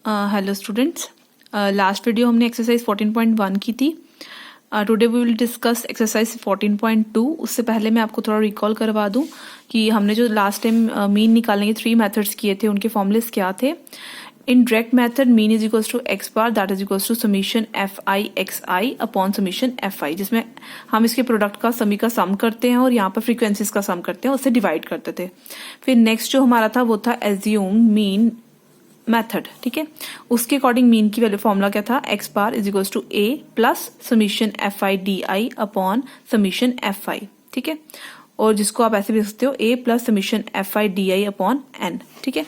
Hello students, last video हमने exercise 14.1 की थी. Today we will discuss exercise 14.2. उससे पहले मैं आपको थोड़ा रिकॉल करवा दूं कि हमने जो लास्ट टाइम मीन निकालने के 3 मेथड्स किए थे, उनके फॉर्मूलेस क्या थे. In direct method mean is equals to X bar, that is equals to summation F I X I upon summation F I, जिसमें हम इसके प्रोडक्ट का समी का सम करते हैं और यहाँ पर फ्रीक्वेंसीज का सम करते हैं, उससे डिवाइड करते थे. फिर नेक्स्ट जो हमारा था वो था एज्यूम मीन मेथड. ठीक है, उसके अकॉर्डिंग मीन की वैल्यू फॉर्मूला क्या था, X bar is equals to A plus summation F I D I upon summation F I. ठीक है, और जिसको आप ऐसे भी लिख सकते हो A plus summation F I D I upon N. ठीक है,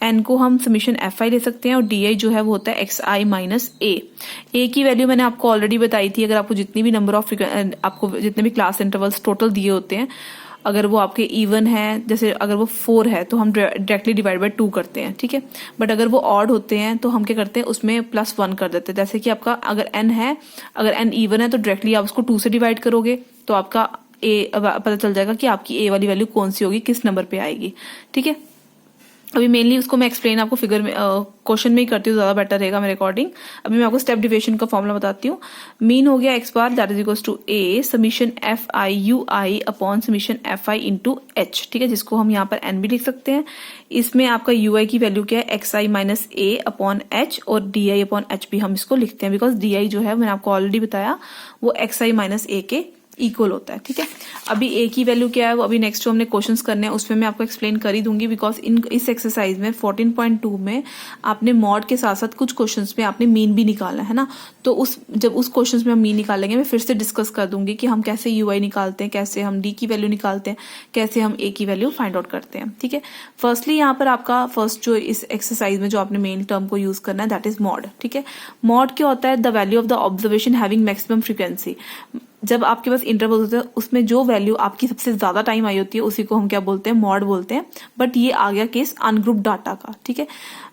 एन को हम समीशन एफ आई ले सकते हैं और डी आई जो है वो होता है एक्स आई माइनस ए. ए की वैल्यू मैंने आपको ऑलरेडी बताई थी. अगर आपको जितनी भी नंबर ऑफ आपको जितने भी क्लास इंटरवल्स टोटल दिए होते हैं, अगर वो आपके इवन है, जैसे अगर वो 4 है तो हम डायरेक्टली डिवाइड बाय 2 करते हैं. ठीक है, बट अगर वो ऑड होते हैं तो हम क्या करते हैं, उसमें +1 कर देते हैं. जैसे कि आपका अगर n है, अगर n इवन है तो डायरेक्टली आप उसको 2 से डिवाइड करोगे तो आपका ए पता चल जाएगा कि आपकी ए वाली वैल्यू कौन सी होगी, किस नंबर पे आएगी. ठीक है, अभी मेनली उसको मैं एक्सप्लेन आपको फिगर में क्वेश्चन में ही करती हूँ, ज्यादा बेटर रहेगा मेरे अकॉर्डिंग. अभी मैं आपको स्टेप डिविएशन का फॉर्मूला बताती हूँ. मीन हो गया X bar that is equals to A summation F I U I upon summation F I into H. ठीक है, जिसको हम यहाँ पर एन भी लिख सकते हैं. इसमें आपका यू आई की वैल्यू क्या है, एक्स आई माइनस ए अपॉन एच, और डी आई अपॉन एच भी हम इसको लिखते हैं बिकॉज डी आई जो है मैंने आपको ऑलरेडी बताया वो एक्स आई माइनस ए के इक्वल होता है. ठीक है, अभी ए की वैल्यू क्या है वो अभी नेक्स्ट जो हमने क्वेश्चंस करने हैं उसमें मैं आपको एक्सप्लेन कर ही दूंगी. बिकॉज इस एक्सरसाइज में 14.2 में आपने मॉड के साथ साथ कुछ क्वेश्चंस में आपने मीन भी निकालना है ना. तो जब उस क्वेश्चंस में हम मीन निकालेंगे मैं फिर से डिस्कस कर दूंगी कि हम कैसे यू आई निकालते हैं, कैसे हम डी की वैल्यू निकालते हैं, कैसे हम ए की वैल्यू फाइंड आउट करते हैं. ठीक है, फर्स्टली यहाँ पर आपका फर्स्ट जो इस एक्सरसाइज में जो आपने मेन टर्म को यूज करना है दैट इज मॉड. ठीक है, मॉड क्या होता है, the value of the observation having maximum frequency. जब आपके पास इंटरवल होता है उसमें जो वैल्यू आपकी सबसे ज्यादा टाइम आई होती है उसी को हम क्या बोलते हैं, मॉड बोलते हैं. बट ये आ गया केस अनग्रुप डाटा का. ठीक है,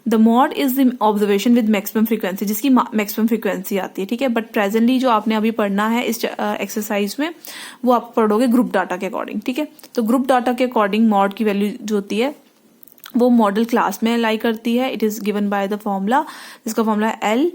the mod is the observation with maximum frequency, जिसकी मैक्सिमम फ्रीक्वेंसी आती है. ठीक है, बट प्रेजेंटली जो आपने अभी पढ़ना है इस एक्सरसाइज में वो आप पढ़ोगे ग्रुप डाटा के अकॉर्डिंग. ठीक है, तो ग्रुप डाटा के अकॉर्डिंग मॉड की वैल्यू जो होती है वो मॉडल क्लास में लाई करती है. It is given by the formula, जिसका फॉर्मूला है L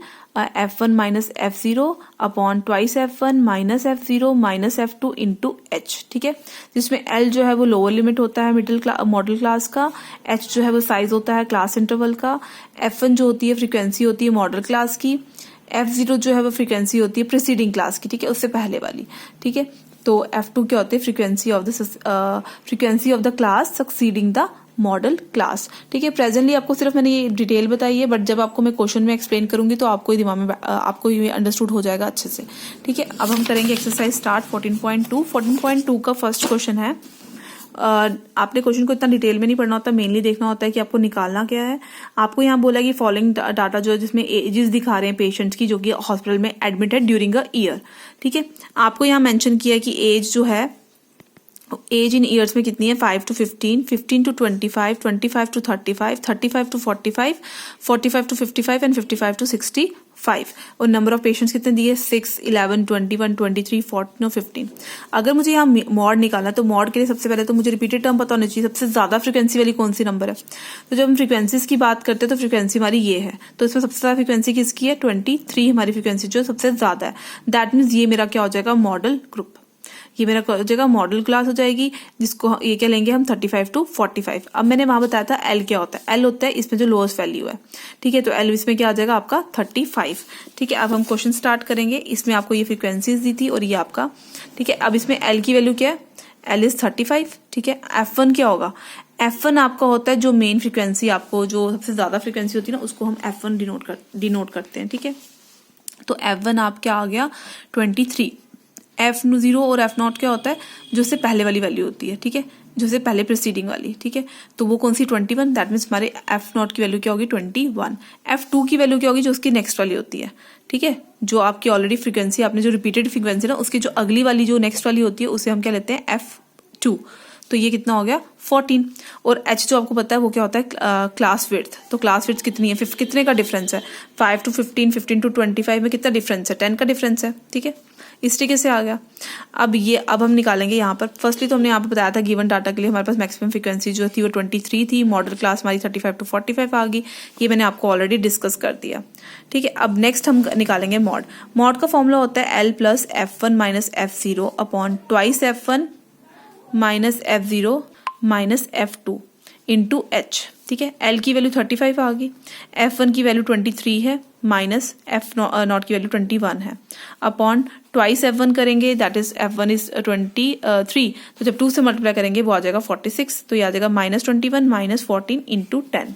F1 minus F0 upon twice F1 minus F0 minus F2 into H. ठीक है, जिसमें L जो है वो लोअर लिमिट होता है मॉडल क्लास का, H जो है वो साइज होता है क्लास इंटरवल का, F1 जो होती है फ्रीक्वेंसी होती है मॉडल क्लास की, F0 जो है वो फ्रीक्वेंसी होती है प्रीसीडिंग क्लास की. ठीक है, उससे पहले वाली. ठीक है, तो F2 क्या होती है, frequency of the class succeeding the model class. ठीक है, प्रेजेंटली आपको सिर्फ मैंने ये डिटेल बताई है, बट जब आपको मैं क्वेश्चन में एक्सप्लेन करूंगी तो आपको दिमाग में आपको ये अंडरस्टूड हो जाएगा अच्छे से. ठीक है, अब हम करेंगे एक्सरसाइज स्टार्ट 14.2. 14.2 का फर्स्ट क्वेश्चन है. आपने क्वेश्चन को इतना डिटेल में नहीं पढ़ना होता, मेनली देखना होता है कि आपको निकालना क्या है. आपको यहाँ बोला कि फॉलोइंग डाटा जो है जिसमें एजेस दिखा रहे हैं पेशेंट्स की जो कि हॉस्पिटल में एडमिट है ड्यूरिंग अ ईयर. ठीक है, आपको यहाँ मेंशन किया है कि एज जो है, एज इन ईयर्स में कितनी है, 5 to 15, 15 to 25, 25 to 35, 35 to 45, 45 to 55 and 55 to 65. और नंबर ऑफ पेशेंट्स कितने दिए, 6, 11, 21, 23, 14 और 15. अगर मुझे यहाँ मॉड निकालना है तो मॉड के लिए सबसे पहले तो मुझे रिपीटेड टर्म पता होना चाहिए, सबसे ज्यादा फ्रीक्वेंसी वाली कौन सी नंबर है. तो जब हम फ्रीक्वेंसीज की बात करते हैं तो फ्रीक्वेंसी हमारी ये है, तो इसमें सबसे ज्यादा फ्रीक्वेंसी किसकी है, 23 हमारी फ्रीक्वेंसी जो सबसे ज्यादा है. दैट मीन्स ये मेरा क्या हो जाएगा, मॉडल ग्रुप. ये मेरा हो जाएगा मॉडल क्लास हो जाएगी, जिसको ये क्या लेंगे हम 35 to 45. अब मैंने वहां बताया था एल क्या होता है, एल होता है इसमें जो लोएस्ट वैल्यू है. ठीक है, तो एल इसमें क्या आ जाएगा आपका 35. ठीक है, अब हम क्वेश्चन स्टार्ट करेंगे. इसमें आपको ये फ्रीक्वेंसीज दी थी और ये आपका. ठीक है, अब इसमें एल की वैल्यू क्या है, एल इज 35. ठीक है, F1 क्या होगा, F1 आपका होता है जो मेन फ्रीक्वेंसी, आपको जो सबसे ज्यादा फ्रीक्वेंसी होती है ना उसको हम F1 डिनोट करते हैं. ठीक है, तो F1 आप क्या आ गया 23. F0 और F0 क्या होता है, जो से पहले वाली वैल्यू होती है. ठीक है, जो से पहले प्रीसीडिंग वाली. ठीक है, तो वो कौन सी 21, दैट मीन्स हमारे F0 की वैल्यू क्या होगी 21. F2 की वैल्यू क्या होगी, जो उसकी नेक्स्ट वाली होती है. ठीक है, जो आपकी ऑलरेडी फ्रीक्वेंसी आपने जो रिपीटेड फ्रीक्वेंसी ना उसकी जो अगली वाली जो नेक्स्ट वाली होती है उसे हम क्या लेते हैं F2. तो ये कितना हो गया 14। और h जो आपको पता है वो क्या होता है क्लास विड्थ। तो क्लास विड्थ कितनी है, कितने का डिफरेंस है, 5 to 15, 15 to 25 में कितना डिफरेंस है, 10 का डिफरेंस है। ठीक है, इस तरीके से आ गया। अब हम निकालेंगे यहाँ पर। फर्स्टली तो हमने यहाँ पर बताया था गिवन डाटा के लिए हमारे पास मैक्सिमम फ्रीक्वेंसी जो थी वो 23 थी, मॉडल क्लास हमारी 35 to 45 आ गई। ये मैंने आपको ऑलरेडी डिस्कस कर दिया। ठीक है, अब नेक्स्ट हम निकालेंगे मॉड का फॉर्मूला होता है L plus F1 minus F0 upon twice F1 minus F0 minus F2 into H। ठीक है, L की वैल्यू 35 आ गई, F1 की वैल्यू 23 है, माइनस F नॉट की वैल्यू 21 है, अपॉन ट्वाइस F1 करेंगे, दैट इज F1 इज 23, तो जब 2 से मल्टीप्लाई करेंगे वो आ जाएगा 46, तो ये आ जाएगा माइनस 21 माइनस 14 इंटू 10।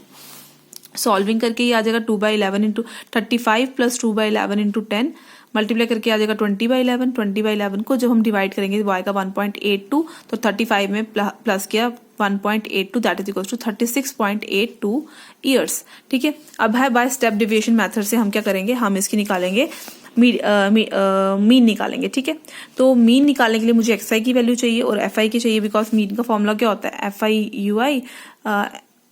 सॉल्विंग करके ये आ जाएगा 2/11 इंटू 35 प्लस 2/11 इंटू 10, मल्टीप्लाई करके आ जाएगा 20/11। 20/11 को जब हम डिवाइड करेंगे वो आएगा 1.82, तो 35 में प्लस किया 1.82, that is equals to 36.82 years. ठीक है, अब है बाय स्टेप डिविएशन मेथड से हम क्या करेंगे, हम इसकी निकालेंगे मीन निकालेंगे। ठीक है, तो मीन निकालने के लिए मुझे XI की वैल्यू चाहिए और FI की चाहिए, बिकॉज मीन का फॉर्मूला क्या होता है FI/UI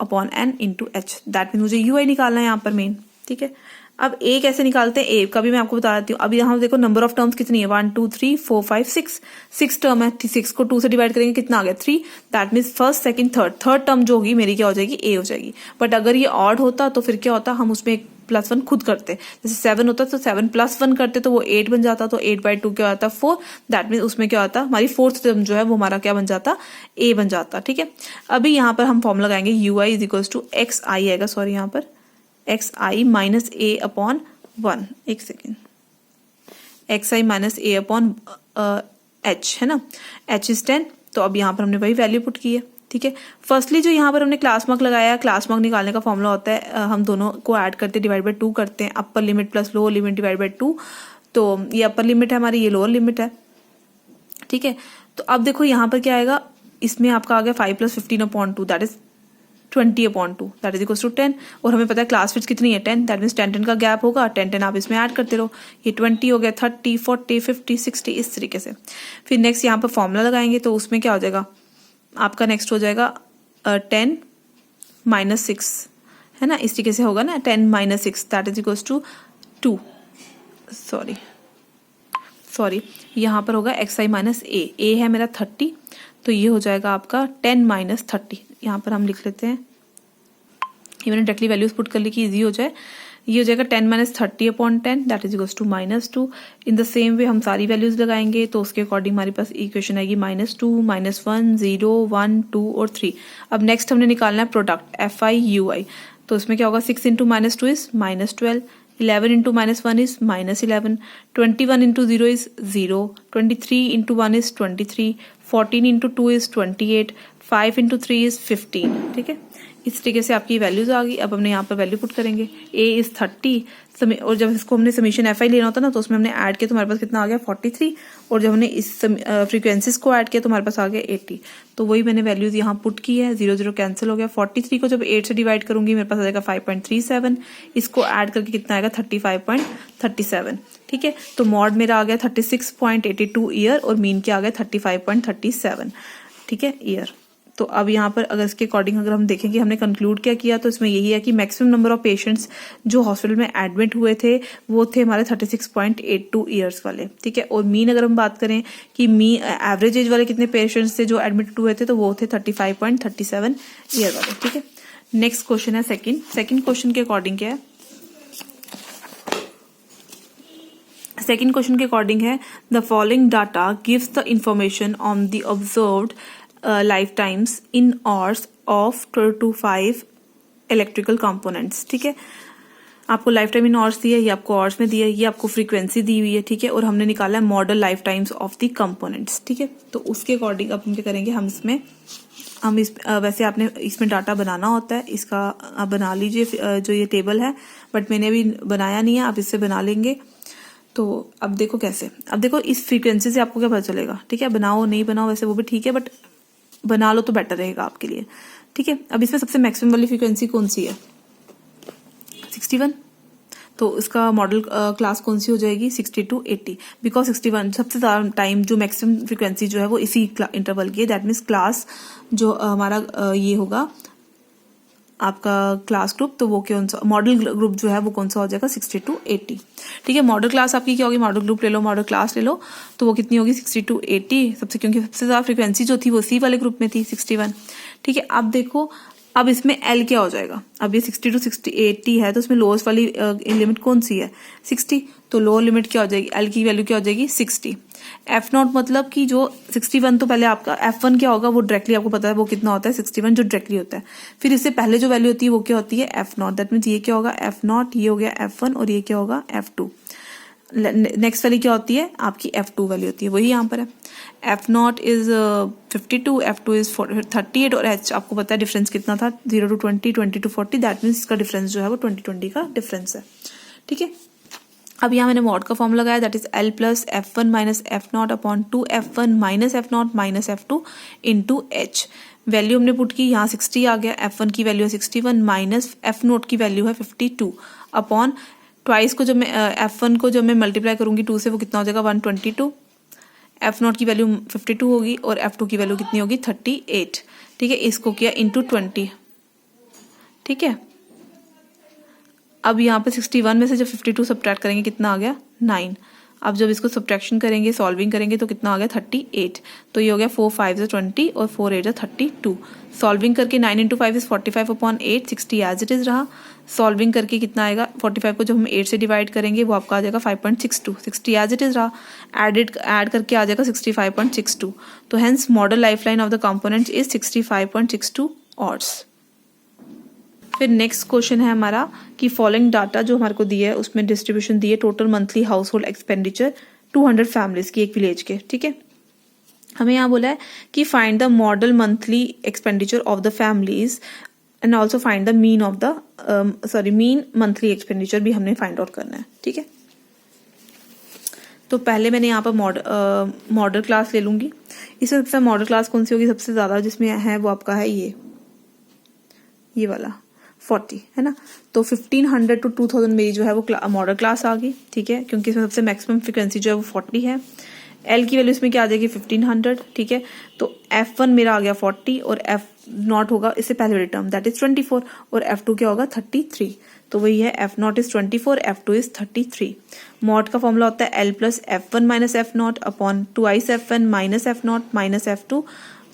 upon n into H, that mean मुझे UI निकालना है यहाँ पर मेन। ठीक है, अब A कैसे निकालते हैं, A का भी मैं आपको बता देती हूँ। अब यहाँ देखो नंबर ऑफ टर्म्स कितनी है, 1 2 3 4 5 6 टर्म है, 6 को 2 से डिवाइड करेंगे कितना आ गया 3, that means first second third term जो होगी मेरी क्या हो जाएगी A हो जाएगी। बट अगर ये ऑड होता तो फिर क्या होता, हम उसमें एक +1 खुद करते, जैसे 7 होता तो 7 + 1 करते तो वो 8 बन जाता, तो 8/2 क्या होता 4, दैट मीन उसमें क्या होता हमारी फोर्थ टर्म जो है वो हमारा क्या बन जाता A बन जाता। ठीक है, अभी यहाँ पर हम फॉर्मूला लगाएंगे UI is equals to XI आएगा, सॉरी यहाँ पर XI माइनस A अपॉन 1, एक second, XI minus A upon H है ना, H इज 10, तो अब यहाँ पर हमने वही वैल्यू पुट की है। ठीक है, फर्स्टली जो यहाँ पर हमने क्लास मार्क लगाया, क्लास मार्क निकालने का फॉर्मूला होता है हम दोनों को ऐड करते डिवाइड बाय 2 करते हैं, upper limit plus lower limit divide by 2, तो ये अपर लिमिट है हमारी, ये लोअर लिमिट है। ठीक है, तो अब देखो यहाँ पर क्या आएगा, इसमें आपका आ गया 5 + 15/2, that is 20/2, that is equals to 10, और हमें पता है क्लास विड्थ कितनी है 10, दैट मीन्स 10 का गैप होगा, 10 आप इसमें ऐड करते रहो, ये 20 हो गया, 30 40 50 60 इस तरीके से। फिर नेक्स्ट यहाँ पर फॉर्मूला लगाएंगे, तो उसमें क्या हो जाएगा आपका, नेक्स्ट हो जाएगा 10 - 6 है ना, इस तरीके से होगा ना, 10 - 6 that is equals to 2, sorry यहाँ पर होगा XI माइनस A है मेरा 30, तो ये हो जाएगा आपका 10 - 30, यहाँ पर हम लिख लेते हैं, ये मैंने डायरेक्टली वैल्यूज पुट कर ली कि इजी हो जाए, ये हो जाएगा 10 - 30 upon 10, that is equals to -2। In the same way हम सारी वैल्यूज लगाएंगे, तो उसके अकॉर्डिंग हमारे पास इक्वेशन आएगी -2 -1 0 1 2 और 3। अब नेक्स्ट हमने निकालना है प्रोडक्ट FI/UI, तो उसमें क्या होगा, 6 × -2 is -12, 11 × -1 is -11, 21 × 0 is 0, 23 × 1 is 23, 14 × 2 is 28, 5 × 3 is 15। ठीक है, इस तरीके से आपकी वैल्यूज आ गई। अब हमने यहाँ पर वैल्यू पुट करेंगे, A इज 30, और जब इसको हमने समीशन FI लेना होता ना, तो उसमें हमने ऐड किया तो हमारे पास कितना आ गया 43, और जब हमने इस फ्रीक्वेंसीज को ऐड किया तो हमारे पास आ गया 80, तो वही मैंने वैल्यूज यहाँ पुट की है, 0 0 कैंसिल हो गया। 43 को जब 8 से डिवाइड करूंगी मेरे पास आ जाएगा 5.37, इसको ऐड करके कितना आएगा 35.37। ठीक है, तो मॉड मेरा आ गया 36.82 ईयर और मीन क्या आ गया 35.37। ठीक है, ईयर। तो अब यहाँ पर अगर इसके अकॉर्डिंग अगर हम देखेंगे हमने कंक्लूड क्या किया, तो इसमें यही है कि मैक्सिमम नंबर ऑफ पेशेंट्स जो हॉस्पिटल में एडमिट हुए थे वो थे हमारे 36.82 ईयर्स वाले। ठीक है, और मीन अगर हम बात करें कि एवरेज एज वाले कितने पेशेंट्स थे जो एडमिट हुए थे, तो वो थे 35.37 ईयर वाले। ठीक है, नेक्स्ट क्वेश्चन है सेकंड क्वेश्चन के अकॉर्डिंग क्या है, सेकंड क्वेश्चन के अकॉर्डिंग है the following data gives the information on the observed life times in hours of 2 to 5 electrical components. ठीक है, आपको लाइफ टाइम इन आवर्स दी है, ये आपको आवर्स में दी है, ये आपको फ्रीक्वेंसी दी हुई है। ठीक है, और हमने निकाला है model life times of the components. ठीक है, तो उसके अकॉर्डिंग अब हम क्या करेंगे, वैसे आपने इसमें डाटा बनाना होता है, इसका आप बना लीजिए जो ये टेबल है, बट मैंने अभी बनाया नहीं है, आप इससे बना लेंगे। तो अब देखो कैसे, अब देखो इस फ्रीक्वेंसी से आपको क्या पता चलेगा। ठीक है, बनाओ नहीं बनाओ वैसे वो भी ठीक है, बट बना लो तो बेटर रहेगा आपके लिए। ठीक है, अब इसमें सबसे मैक्सिमम वाली फ्रीक्वेंसी कौन सी है 61, तो इसका मॉडल क्लास कौन सी हो जाएगी 60 to 80, बिकॉज 61 सबसे ज़्यादा टाइम जो मैक्सिमम फ्रिक्वेंसी जो है वो इसी इंटरवल की है। दैट मीन्स क्लास जो हमारा ये होगा आपका क्लास ग्रुप, तो वो कौन सा मॉडल ग्रुप जो है वो कौन सा हो जाएगा 60 to 80। ठीक है, मॉडल क्लास आपकी क्या होगी, मॉडल ग्रुप ले लो, मॉडल क्लास ले लो, तो वो कितनी होगी 60 to 80 सबसे, क्योंकि सबसे ज़्यादा फ्रिक्वेंसी जो थी वो सी वाले ग्रुप में थी 61। ठीक है, अब देखो अब इसमें एल क्या हो जाएगा, अब ये 60 to 80 है तो इसमें लोअर्स्ट वाली लिमिट कौन सी है 60, तो लोअर लिमिट क्या हो जाएगी, एल की वैल्यू क्या हो जाएगी 60। एफ नॉट मतलब कि जो 61 तो पहले आपका F1 क्या होगा वो डायरेक्टली आपको पता है वो कितना होता है 61 जो डायरेक्टली होता है, फिर इससे पहले जो वैल्यू होती है वो क्या होती है एफ नॉट। दैट मीन्स ये क्या होगा एफ नॉट, ये हो गया F1 और ये क्या होगा F2। नेक्स्ट वाली क्या होती है आपकी F2 वैल्यू होती है, वही यहाँ पर है। F not is 52, F2 is 38 और H आपको पता है डिफरेंस कितना था 0 to 20, 20 to 40। दैट मीन्स इसका डिफरेंस जो है वो 20 का डिफरेंस है। ठीक है, अब यहाँ मैंने मॉड का फॉर्म लगाया, that is L plus F1 minus F not upon 2 F1 minus F not minus F2 into H। Value हमने पुट की, यहाँ 60 आ गया, F1 की वैल्यू है 61 माइनस एफ नोट की वैल्यू है 52 अपॉन ट्वाइस को जब मैं F1 को जब मैं मल्टीप्लाई करूंगी 2 से वो कितना हो जाएगा 122, एफ नॉट की वैल्यू 52 होगी और F2 की वैल्यू कितनी होगी 38। ठीक है, इसको किया इंटू 20। ठीक है, अब यहाँ पे 61 में से जब 52 सब्ट्रैक्ट करेंगे कितना आ गया 9। अब जब इसको सब्ट्रैक्शन करेंगे सॉल्विंग करेंगे तो कितना आ गया 38। तो ये हो गया 4 5 से 20 और 4 8 32। सॉल्विंग करके 9 into 5 is 45 upon 8, 60 as it is रहा। सॉल्विंग करके कितना आएगा 45 को जब हम 8 से डिवाइड करेंगे वो आपका आ जाएगा 5.62, 60 एज इट इज रहा। ऐड करके आ जाएगा 65.62। तो hence model life line of the components is 65.62 odds. फिर नेक्स्ट क्वेश्चन है हमारा कि फॉलोइंग डाटा जो हमारे को दिया है उसमें डिस्ट्रीब्यूशन दी है total monthly house hold expenditure 200 families की एक विलेज के। ठीक है, हमें यहाँ बोला है कि find the model monthly expenditure of the families and also find the mean of the mean monthly expenditure भी हमने फाइंड आउट करना है। ठीक है, तो पहले मैंने यहाँ पर मॉडल क्लास ले लूंगी। इससे सबसे मॉडल क्लास कौन सी होगी सबसे ज्यादा जिसमें है वो आपका है ये वाला 40 है ना। तो 1500 to 2000 मेरी जो है वो मॉडल क्लास आ गई। ठीक है, क्योंकि इसमें सबसे मैक्सिमम फ्रिक्वेंसी जो है वो 40 है। एल की वैल्यू इसमें क्या आ जाएगी 1500। ठीक है, तो F1 मेरा आ गया 40 और F नॉट होगा इससे पहले वाली टर्म दैट इज 24 और F2 क्या होगा 33। तो वही है F not is 24, F2 is 33। Mod का फॉर्मूला होता है L plus F1 minus F not upon 2 F1 minus F not minus F2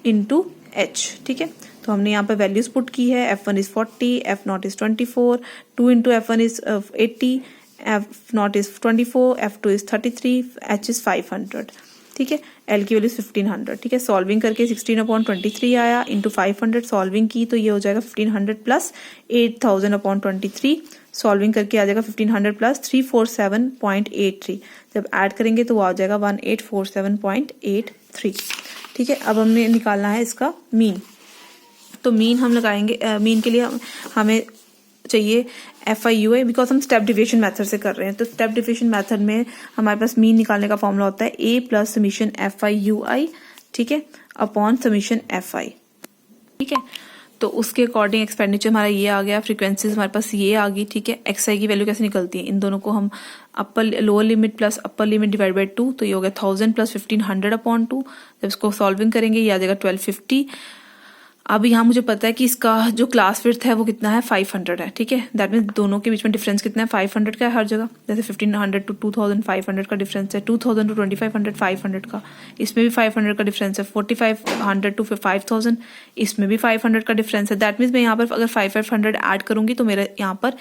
into H। ठीक है, तो हमने यहाँ पे वैल्यूज पुट की है। F1 is 40, F not is 24, 2 into F1 is 80, F not is 24, F2 is 33, H is 500। ठीक है, L की वैल्यू 1500। ठीक है, सॉल्विंग करके 16/23 आया इंटू 500 सॉल्विंग की तो ये हो जाएगा 1500 प्लस 8000/23। सॉल्विंग करके आ जाएगा 1500 प्लस 347.83। जब ऐड करेंगे तो वो आ जाएगा 1847.83। ठीक है, अब हमने निकालना है इसका मीन। तो मीन हम लगाएंगे, मीन के लिए हमें चाहिए FIUI, बिकॉज हम स्टेप डिविजन मेथड से कर रहे हैं। तो स्टेप डिविजन मेथड में हमारे पास मीन निकालने का फॉर्मूला होता है A प्लस समीशन FIUI। ठीक है, अपॉन समीशन FI। ठीक है, तो उसके अकॉर्डिंग एक्सपेंडिचर हमारा ये आ गया, फ्रीक्वेंसीज हमारे पास ये आ गई। ठीक है, XI की वैल्यू कैसे निकलती है, इन दोनों को हम lower limit plus upper limit divide by 2, तो ये हो गया 1000 प्लस 1500/2। जब इसको सॉल्विंग करेंगे ये आ जाएगा 1250। अब यहाँ मुझे पता है कि इसका जो क्लास विड्थ है वो कितना है 500 है। ठीक है, दैट मीन्स दोनों के बीच में डिफरेंस कितना है 500 का है हर जगह। जैसे 1500 to 2500 का डिफरेंस है, 2000 to 2500 500 का, इसमें भी 500 का डिफरेंस है, 4500 to 5000 इसमें भी 500 का डिफरेंस है। दैट मीन्स मैं यहाँ पर अगर 500 ऐड करूंगी तो मेरे यहाँ पर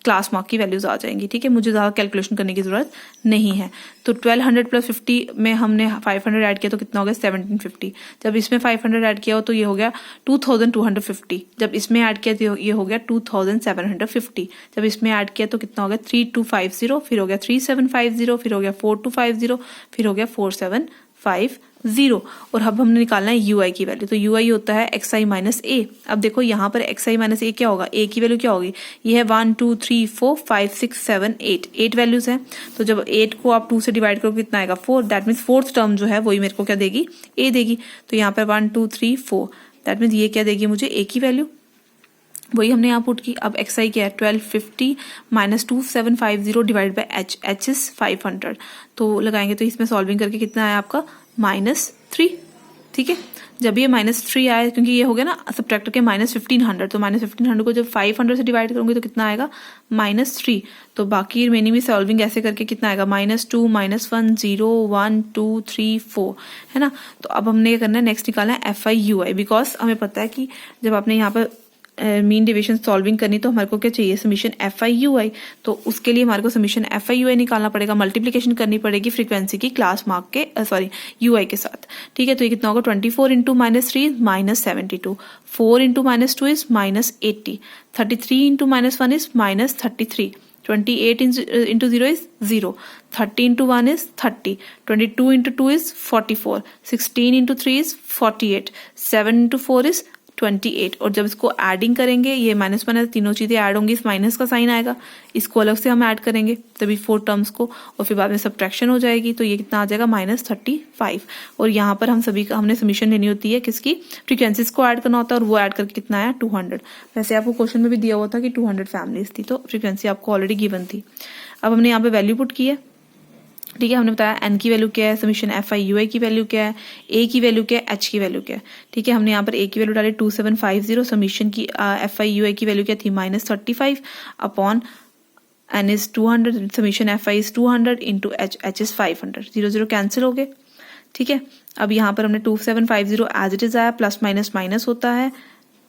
क्लास मार्क की वैल्यूज आ जाएंगी। ठीक है, मुझे ज़्यादा कैलकुलेशन करने की जरूरत नहीं है। तो 1200 प्लस 50 में हमने 500 ऐड किया तो कितना हो गया 1750। जब इसमें 500 ऐड किया हो तो ये हो गया 2250। जब इसमें ऐड किया तो ये हो गया 2750। जब इसमें ऐड किया तो कितना हो गया 3250, फिर हो गया 3750, फिर हो गया 4250, फिर हो गया 4750। और अब हमने निकालना है UI की वैल्यू। तो UI होता है XI माइनस A। अब देखो यहाँ पर XI माइनस A क्या होगा, A की वैल्यू क्या होगी, ये है 1 2 3 4 5 6 7 8 वैल्यूज हैं। तो जब 8 को आप 2 से डिवाइड करो कितना आएगा 4। दैट मीन्स फोर्थ टर्म जो है वही मेरे को क्या देगी A देगी। तो यहाँ पर 1 2 3 4 दैट मीन्स ये क्या देगी मुझे A की वैल्यू। वही हमने यहाँ पुट की। अब xi क्या है 1250 minus 2750 divide by h is 500, तो लगाएंगे तो इसमें सॉल्विंग करके कितना आया आपका -3। ठीक है, जब ये -3 आए, क्योंकि ये हो गया ना सब्ट्रैक्टर के -1500, तो -1500 को जब 500 से डिवाइड करूंगी तो कितना आएगा -3। तो बाकी रिमेनिंग भी सॉल्विंग ऐसे करके कितना आएगा -2 -1 0 1 2 3 4, है ना। तो अब हमने ये करना है, नेक्स्ट निकालना है FI/UI, बिकॉज हमें पता है कि जब आपने यहाँ पर मीन डिवीजन सॉल्विंग करनी तो हमारे को क्या चाहिए, समीशन FI/UI। तो उसके लिए हमारे को समीशन FI/UI निकालना पड़ेगा, मल्टीप्लिकेशन करनी पड़ेगी फ्रीक्वेंसी की क्लास मार्क के UI के साथ। ठीक है, तो ये कितना होगा 24 into -3 -72, 4 into -2 is -80, 33 into -1 is -33, 28 into 0 is 0, 30 into 1 is 30, 22 into 2 is 44, 16 into 3 is 48, 7 into 4 is 28। और जब इसको एडिंग करेंगे, ये -1 है, तीनों चीजें ऐड होंगी, इस माइनस का साइन आएगा, इसको अलग से हम ऐड करेंगे तभी 4 टर्म्स को, और फिर बाद में सब्ट्रैक्शन हो जाएगी, तो ये कितना आ जाएगा -35। और यहाँ पर हम सभी का हमने समीशन लेनी होती है किसकी, फ्रीक्वेंसीज को ऐड करना होता है, और वो ऐड करके कितना आया 200। वैसे आपको क्वेश्चन में भी दिया हुआ था कि 200 फैमिलीज थी, तो फ्रीक्वेंसी आपको ऑलरेडी गिवन थी। अब हमने यहाँ पे वैल्यू पुट की है। ठीक है, हमने बताया n की वैल्यू क्या है, समीशन FI/UI की वैल्यू क्या है, a की वैल्यू क्या है, h की वैल्यू क्या है। ठीक है, हमने यहाँ पर a की वैल्यू डाली 2750, समीशन की FI/UI की वैल्यू क्या थी -35 upon n is 200, summation FI is 200 into h is 500, 0 0 cancel हो गए। ठीक है, अब यहाँ पर हमने 2750 एज इट इज आया, प्लस माइनस माइनस होता है।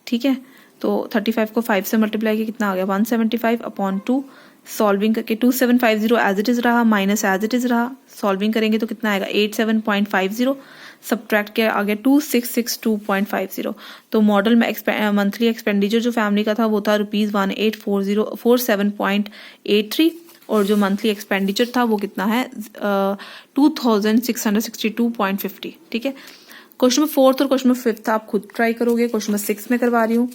ठीक है, तो 35 को 5 से मल्टीप्लाई किया कितना आ गया 175 अपॉन 2, सॉल्विंग करके 2750 एज इट इज रहा, माइनस एज इट इज रहा, सॉल्विंग करेंगे तो कितना आएगा 87.50, सब्ट्रैक्ट किया आ गया 2662.50। तो मॉडल में मंथली एक्सपेंडिचर जो फैमिली का था वो था ₹1847.83, और जो मंथली एक्सपेंडिचर था वो कितना है 2662.50। ठीक है, क्वेश्चन नंबर 4 और क्वेश्चन नंबर 5 आप खुद ट्राई करोगे, क्वेश्चन नंबर 6 में करवा रही हूँ।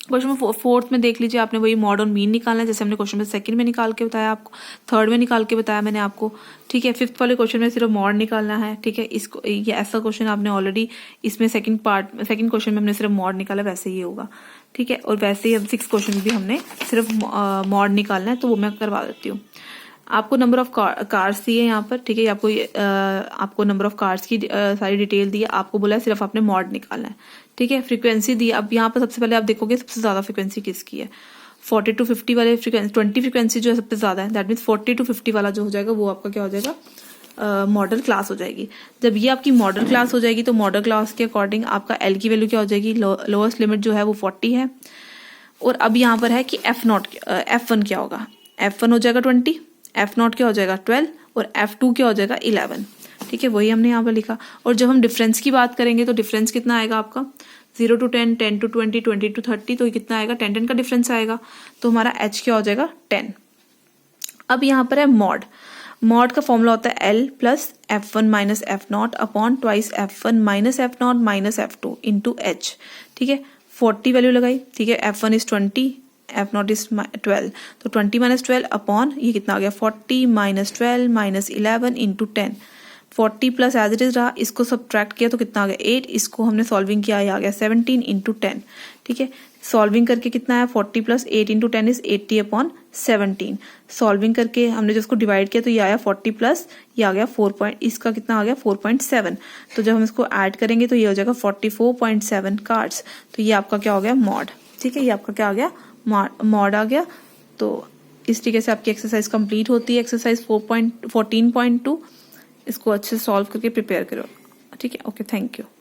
क्वेश्चन नंबर 4 में देख लीजिए, आपने वही मॉड और मीन निकालना है, जैसे हमने क्वेश्चन नंबर 2 में निकाल के बताया आपको, 3rd में निकाल के बताया मैंने आपको। ठीक है, 5th वाले क्वेश्चन में सिर्फ मॉड निकालना है। ठीक है, इसको ये ऐसा क्वेश्चन आपने ऑलरेडी इसमें सेकंड क्वेश्चन में हमने सिर्फ मॉड निकाला, वैसे ही होगा। ठीक है, और वैसे ही अब 6th क्वेश्चन में भी हमने सिर्फ मॉड निकालना है, तो वो मैं करवा देती हूँ। आपको नंबर ऑफ कार्स दिए यहाँ पर। ठीक है, आपको नंबर ऑफ कार्स की सारी डिटेल दी है, आपको बोला है सिर्फ आपने मॉड निकालना है। ठीक है, फ्रीक्वेंसी दी। अब यहाँ पर सबसे पहले आप देखोगे सबसे ज्यादा फ्रीक्वेंसी किसकी है, 40 to 50 वाले फ्रीक्वेंसी, 20 फ्रीक्वेंसी जो है सबसे ज्यादा है, दैट मीन्स 40 to 50 वाला जो हो जाएगा वो आपका क्या हो जाएगा, मॉडल क्लास हो जाएगी। जब ये आपकी मॉडल क्लास हो जाएगी तो मॉडल क्लास के अकॉर्डिंग आपका एल की वैल्यू क्या हो जाएगी, लोएस्ट लिमिट जो है वो 40 है। और अब यहाँ पर है कि F1 क्या होगा, F1 हो जाएगा 20, F0 क्या हो जाएगा 12, और F2 क्या हो जाएगा 11। ठीक है, वही हमने यहाँ पर लिखा। और जब हम डिफरेंस की बात करेंगे तो डिफरेंस कितना आएगा आपका 0 to 10, 10 to 20, 20 to 30, तो कितना आएगा 10 का डिफरेंस आएगा, तो हमारा H क्या हो जाएगा 10। अब यहाँ पर है मॉड। मॉड का फॉर्मूला होता है L plus F1 minus F0 upon twice F1 minus F0 minus F2 into H। ठीक है, 40 वैल्यू लगाई। ठीक है, F1 इज 20, F0 इज 12, तो 20 माइनस 12 अपॉन ये कितना आ गया 40 minus 12 minus 11 into 10। 40 plus as it is रहा, इसको सब्ट्रैक्ट किया तो कितना आ गया 8, इसको हमने सॉल्विंग किया, ये आ गया 17 इंटू 10। ठीक है, सॉल्विंग करके कितना है 40 plus 8 into 10 is 80 upon 17। Solving करके हमने जो इसको डिवाइड किया तो ये आया 40 प्लस ये आ गया 4 इसका कितना आ गया 4.7। तो जब हम इसको ऐड करेंगे तो ये हो जाएगा 44.7 कार्ड्स। तो ये आपका क्या हो गया मॉड। ठीक है, ये आपका क्या आ गया मॉड आ गया। तो इस तरीके से आपकी एक्सरसाइज कंप्लीट होती है, एक्सरसाइज 14.2। इसको अच्छे से सॉल्व करके प्रिपेयर करो। ठीक है, ओके, थैंक यू।